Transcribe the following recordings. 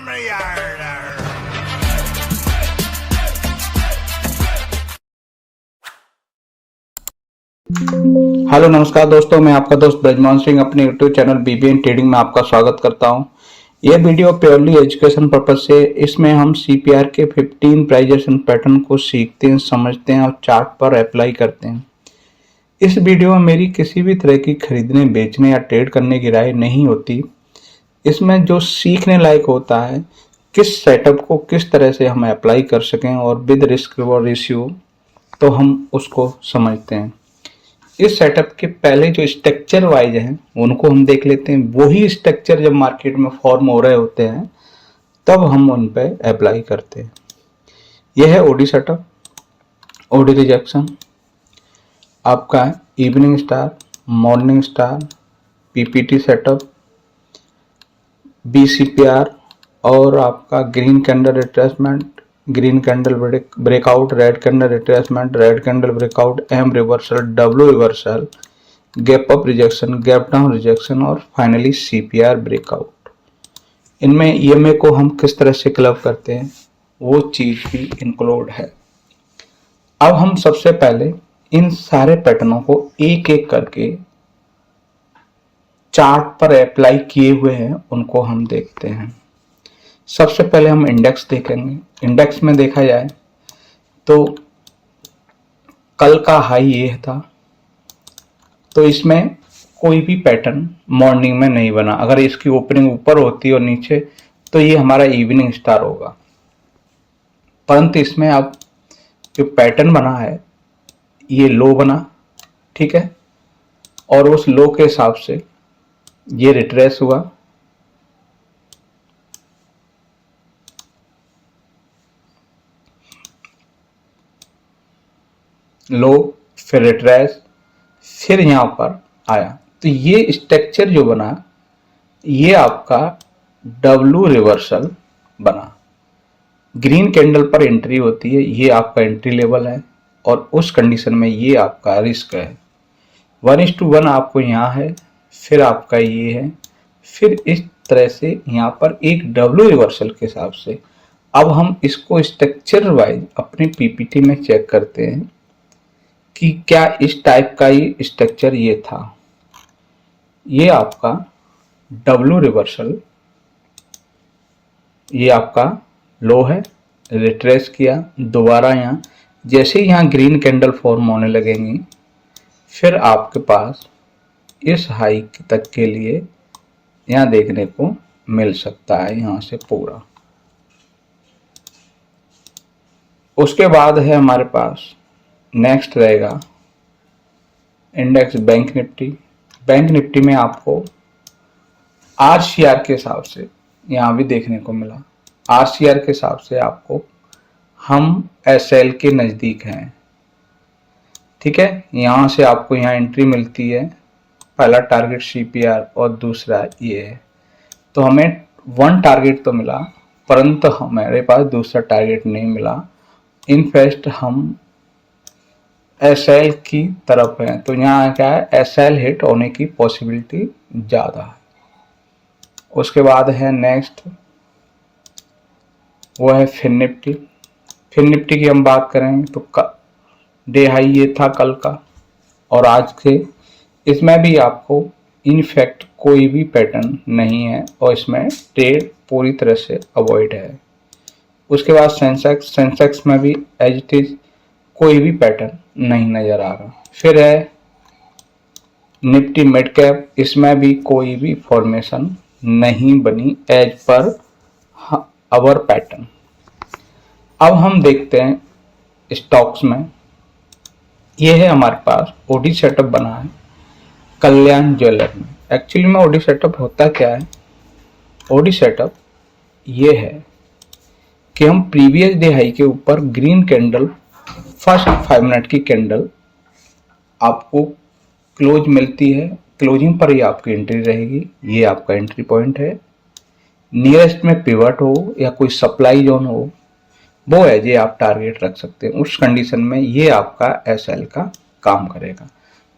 Hello नमस्कार दोस्तों, मैं आपका दोस्त ब्रजमान सिंह अपने यूट्यूब चैनल बीबीएन ट्रेडिंग में आपका स्वागत करता हूं। यह वीडियो प्योरली एजुकेशन पर्पज से, इसमें हम सीपीआर के 15 प्राइजेशन पैटर्न को सीखते हैं, समझते हैं और चार्ट पर अप्लाई करते हैं। इस वीडियो में मेरी किसी भी तरह की खरीदने, बेचने या ट्रेड करने की राय नहीं होती। इसमें जो सीखने लायक होता है, किस सेटअप को किस तरह से हम अप्लाई कर सकें और विद रिस्क रिवॉर्ड रेशियो, तो हम उसको समझते हैं। इस सेटअप के पहले जो स्ट्रक्चर वाइज हैं उनको हम देख लेते हैं। वही स्ट्रक्चर जब मार्केट में फॉर्म हो रहे होते हैं तब हम उन पे अप्लाई करते हैं। यह है ओडी सेटअप, ओडी रिजेक्शन, आपका evening star, morning star, PPT setup, BCPR और आपका green candle retracement, green candle breakout, red candle retracement, red candle breakout, M reversal, W reversal, gap up rejection, gap down rejection और finally CPR breakout. इनमें EMA को हम किस तरह से club करते हैं वो चीज भी इंक्लूड है। अब हम सबसे पहले इन सारे पैटर्नों को एक एक करके चार्ट पर अप्लाई किए हुए हैं उनको हम देखते हैं। सबसे पहले हम इंडेक्स देखेंगे। इंडेक्स में देखा जाए तो कल का हाई ये था, तो इसमें कोई भी पैटर्न मॉर्निंग में नहीं बना। अगर इसकी ओपनिंग ऊपर होती और नीचे तो ये हमारा इवनिंग स्टार होगा, परंतु इसमें अब जो पैटर्न बना है ये लो बना, ठीक है, और उस लो के हिसाब से ये रिट्रेस हुआ, लो, फिर रिट्रेस, फिर यहां पर आया। तो ये स्ट्रक्चर जो बना ये आपका डब्ल्यू रिवर्सल बना। ग्रीन कैंडल पर एंट्री होती है, ये आपका एंट्री लेवल है और उस कंडीशन में ये आपका रिस्क है। 1:1 आपको यहाँ है, फिर आपका ये है, फिर इस तरह से यहाँ पर एक डब्ल्यू रिवर्सल के हिसाब से। अब हम इसको स्ट्रक्चर वाइज अपने पीपीटी में चेक करते हैं कि क्या इस टाइप का ही स्ट्रक्चर ये था। ये आपका डब्ल्यू रिवर्सल, ये आपका लो है, रिट्रेस किया, दोबारा यहाँ जैसे ही यहाँ ग्रीन कैंडल फॉर्म होने लगेंगी फिर आपके पास इस हाई तक के लिए यहाँ देखने को मिल सकता है, यहाँ से पूरा। उसके बाद है हमारे पास नेक्स्ट रहेगा index bank Nifty. Bank Nifty में आपको आरसीआर के हिसाब से यहाँ भी देखने को मिला। आरसीआर के हिसाब से आपको हम एसएल के नज़दीक हैं, ठीक है। यहाँ से आपको यहाँ एंट्री मिलती है, पहला टारगेट सीपीआर और दूसरा ये है। तो हमें 1 टारगेट तो मिला, परंतु हमारे पास दूसरा टारगेट नहीं मिला। इनफैक्ट हम एसएल की तरफ है, तो यहाँ क्या है, एसएल हिट होने की पॉसिबिलिटी ज़्यादा है। उसके बाद है नेक्स्ट, वो है फिन निफ्टी। फिन निफ्टी की हम बात करें तो डे हाई ये था कल का और आज के, इसमें भी आपको इनफैक्ट कोई भी पैटर्न नहीं है और इसमें ट्रेड पूरी तरह से अवॉइड है। उसके बाद सेंसेक्स में भी एज इट इज कोई भी पैटर्न नहीं नजर आ रहा। फिर है निफ्टी मिड कैप, इसमें भी कोई भी फॉर्मेशन नहीं बनी एज पर अवर पैटर्न। अब हम देखते हैं स्टॉक्स में। ये है हमारे पास ओडी सेटअप बना है कल्याण ज्वेलर में। एक्चुअली में ओडी सेटअप होता क्या है, ओडी सेटअप ये है कि हम प्रीवियस डे हाई के ऊपर ग्रीन कैंडल, फर्स्ट 5 मिनट की कैंडल आपको क्लोज मिलती है, क्लोजिंग पर ही आपकी एंट्री रहेगी। ये आपका एंट्री पॉइंट है। नियरेस्ट में पिवट हो या कोई सप्लाई जोन हो, वो एज ए आप टारगेट रख सकते हैं। उस कंडीशन में ये आपका एसएल का काम करेगा।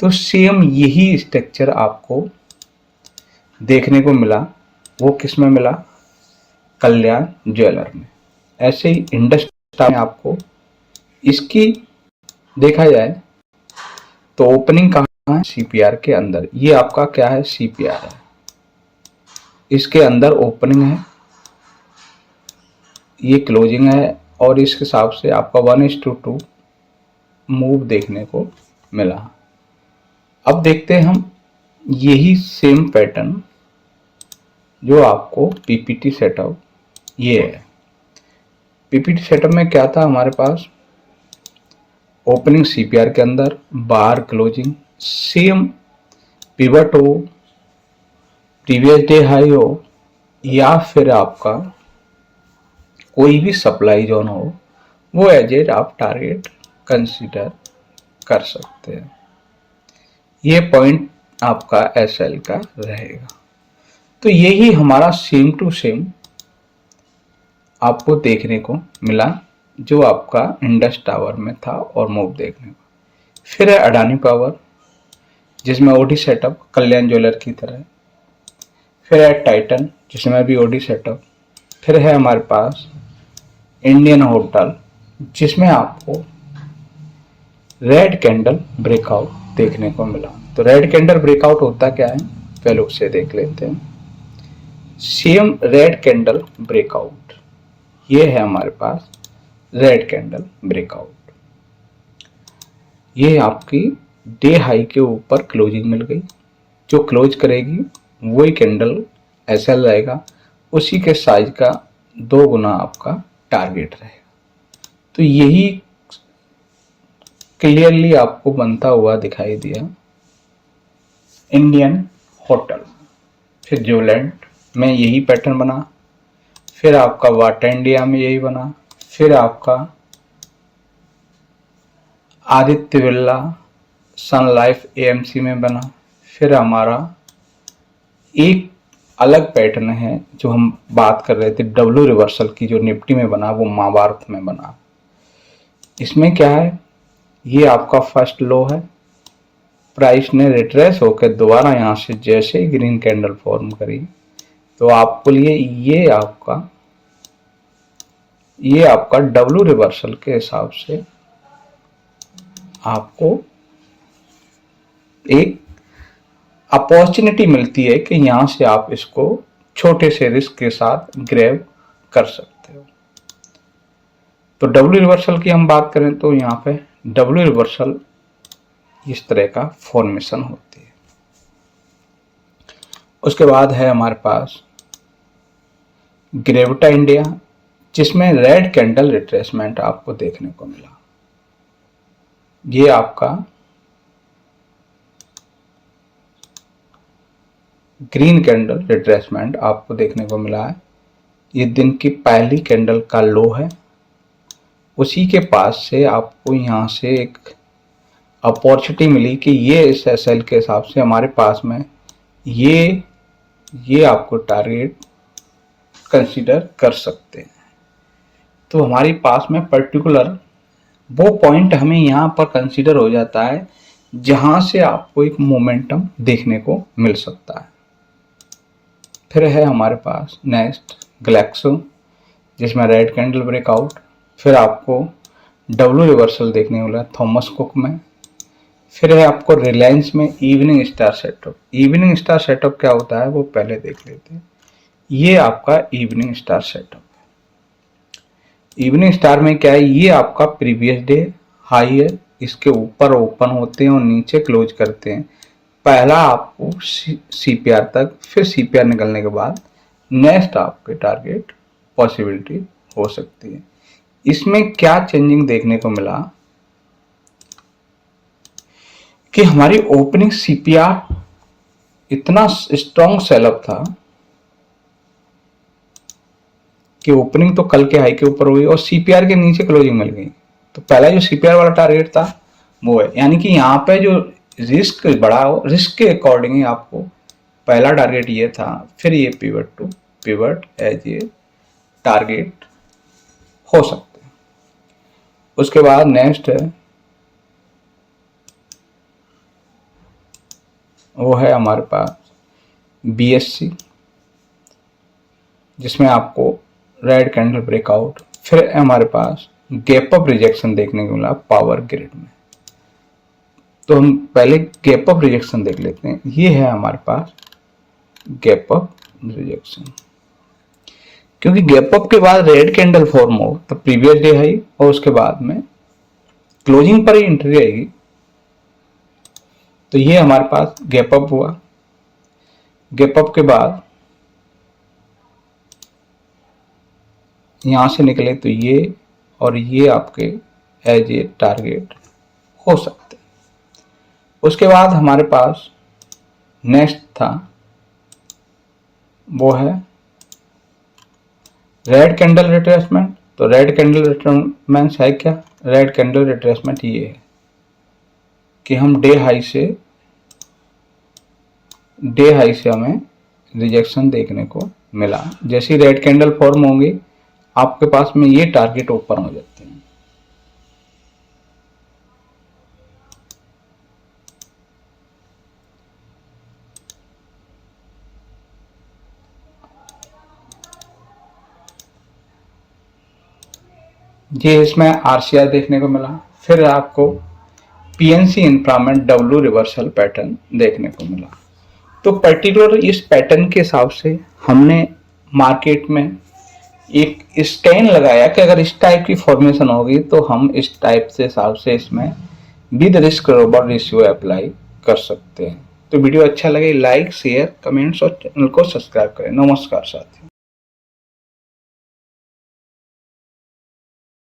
तो सेम यही स्ट्रक्चर आपको देखने को मिला। वो किस में मिला, कल्याण ज्वेलर में। ऐसे ही इंडस्ट्री में आपको इसकी देखा जाए तो ओपनिंग कहाँ है, सीपीआर के अंदर। ये आपका क्या है, सीपीआर है, इसके अंदर ओपनिंग है, ये क्लोजिंग है, और इस हिसाब से आपका 1:2 मूव देखने को मिला। अब देखते हैं हम यही सेम पैटर्न जो आपको पीपीटी सेटअप ये है। पीपीटी सेटअप में क्या था हमारे पास, ओपनिंग सीपीआर के अंदर, बार क्लोजिंग, सेम पिवट हो, प्रीवियस डे हाई हो, या फिर आपका कोई भी सप्लाई जोन हो, वो एज ए आप टारगेट कंसीडर कर सकते हैं। ये पॉइंट आपका एसएल का रहेगा। तो यही हमारा सेम टू सेम आपको देखने को मिला जो आपका इंडस टावर में था और मूव देखने को। फिर है अडानी पावर, जिसमें ओडी सेटअप कल्याण ज्वेलर की तरह। फिर है टाइटन, जिसमें भी ओडी सेटअप। फिर है हमारे पास इंडियन होटल, जिसमें आपको रेड कैंडल ब्रेकआउट देखने को मिला। तो रेड कैंडल ब्रेकआउट होता क्या है, पहले उससे देख लेते हैं। सेम रेड कैंडल ब्रेकआउट, ये है हमारे पास रेड कैंडल ब्रेकआउट। ये आपकी डे हाई के ऊपर क्लोजिंग मिल गई, जो क्लोज करेगी वही कैंडल एसएल रहेगा, उसी के साइज का 2 गुना आपका टारगेट रहेगा। तो यही क्लियरली आपको बनता हुआ दिखाई दिया इंडियन होटल। फिर ज्यूलैंड में यही पैटर्न बना, फिर आपका वाटा इंडिया में यही बना, फिर आपका आदित्य बिरला सन लाइफ एएमसी में बना। फिर हमारा एक अलग पैटर्न है जो हम बात कर रहे थे डब्ल्यू रिवर्सल की, जो निफ्टी में बना, वो महाभारत में बना। इसमें क्या है, ये आपका फर्स्ट लो है, प्राइस ने रिट्रेस होकर दोबारा यहाँ से जैसे ही ग्रीन कैंडल फॉर्म करी, तो आपको लिए ये आपका डब्ल्यू रिवर्सल के हिसाब से आपको एक अपॉर्चुनिटी मिलती है कि यहाँ से आप इसको छोटे से रिस्क के साथ ग्रैब कर सकते हो। तो डब्ल्यू रिवर्सल की हम बात करें तो यहाँ पे डब्ल्यू रिवर्सल इस तरह का फॉर्मेशन होती है। उसके बाद है हमारे पास ग्रेविटा इंडिया, जिसमें रेड कैंडल रिट्रेसमेंट आपको देखने को मिला। ये आपका ग्रीन कैंडल रिट्रेसमेंट आपको देखने को मिला है। ये दिन की पहली कैंडल का लो है, उसी के पास से आपको यहाँ से एक अपॉर्चुनिटी मिली कि ये इस एसएल के हिसाब से हमारे पास में ये आपको टारगेट कंसीडर कर सकते हैं। तो हमारे पास में पर्टिकुलर वो पॉइंट हमें यहाँ पर कंसीडर हो जाता है जहाँ से आपको एक मोमेंटम देखने को मिल सकता है। फिर है हमारे पास नेक्स्ट ग्लैक्सो, जिसमें रेड कैंडल ब्रेकआउट। फिर आपको डब्ल्यू रिवर्सल देखने को मिला थॉमस कुक में। फिर है आपको रिलायंस में evening star setup. Evening star setup क्या होता है वो पहले देख लेते हैं। ये आपका इवनिंग स्टार सेटअप है। इवनिंग स्टार में क्या है, ये आपका प्रीवियस डे हाई है, इसके ऊपर ओपन होते हैं और नीचे क्लोज करते हैं। पहला आपको सीपीआर तक, फिर सीपीआर निकलने के बाद नेक्स्ट आपके टारगेट पॉसिबिलिटी हो सकती है। इसमें क्या चेंजिंग देखने को मिला कि हमारी ओपनिंग सीपीआर इतना स्ट्रॉन्ग सेलअप था कि ओपनिंग तो कल के हाई के ऊपर हुई और सीपीआर के नीचे क्लोजिंग मिल गई। तो पहला जो सीपीआर वाला टारगेट था वो है, यानी कि यहाँ पे जो रिस्क बढ़ा हो, रिस्क के अकॉर्डिंग ही आपको पहला टारगेट ये था। फिर ये पिवट एज ये टारगेट हो सकते हैं। उसके बाद नेक्स्ट है वो है हमारे पास बीएससी, जिसमें आपको रेड कैंडल ब्रेकआउट, फिर हमारे पास गैप अप रिजेक्शन देखने को मिला पावर ग्रिड में। तो हम पहले गैप अप रिजेक्शन देख लेते हैं। ये है हमारे पास गैप अप रिजेक्शन, क्योंकि गैप अप के बाद रेड कैंडल फॉर्म हो तो प्रीवियस डे हाई और उसके बाद में क्लोजिंग पर ही एंट्री आएगी। तो ये हमारे पास गैप अप हुआ। गैप अप के बाद यहां से निकले तो ये और ये आपके एज ए टारगेट हो सकते। उसके बाद हमारे पास नेक्स्ट था, वो है रेड कैंडल रिट्रेसमेंट। तो रेड कैंडल रिट्रेसमेंट है क्या? रेड कैंडल रिट्रेसमेंट ये है कि हम डे हाई से हमें रिजेक्शन देखने को मिला। जैसी रेड कैंडल फॉर्म होंगी आपके पास में ये टारगेट ओपन हो जाते हैं। ये इसमें आरसीआर देखने को मिला। फिर आपको पीएनसी इंफ्रा में डब्ल्यू रिवर्सल पैटर्न देखने को मिला। तो पर्टिकुलर इस पैटर्न के हिसाब से हमने मार्केट में एक स्कैन लगाया कि अगर इस टाइप की फॉर्मेशन होगी तो हम इस टाइप से हिसाब से इसमें with risk reward ratio apply कर सकते हैं। तो वीडियो अच्छा लगे लाइक शेयर कमेंट्स और चैनल को सब्सक्राइब करें। नमस्कार साथियों।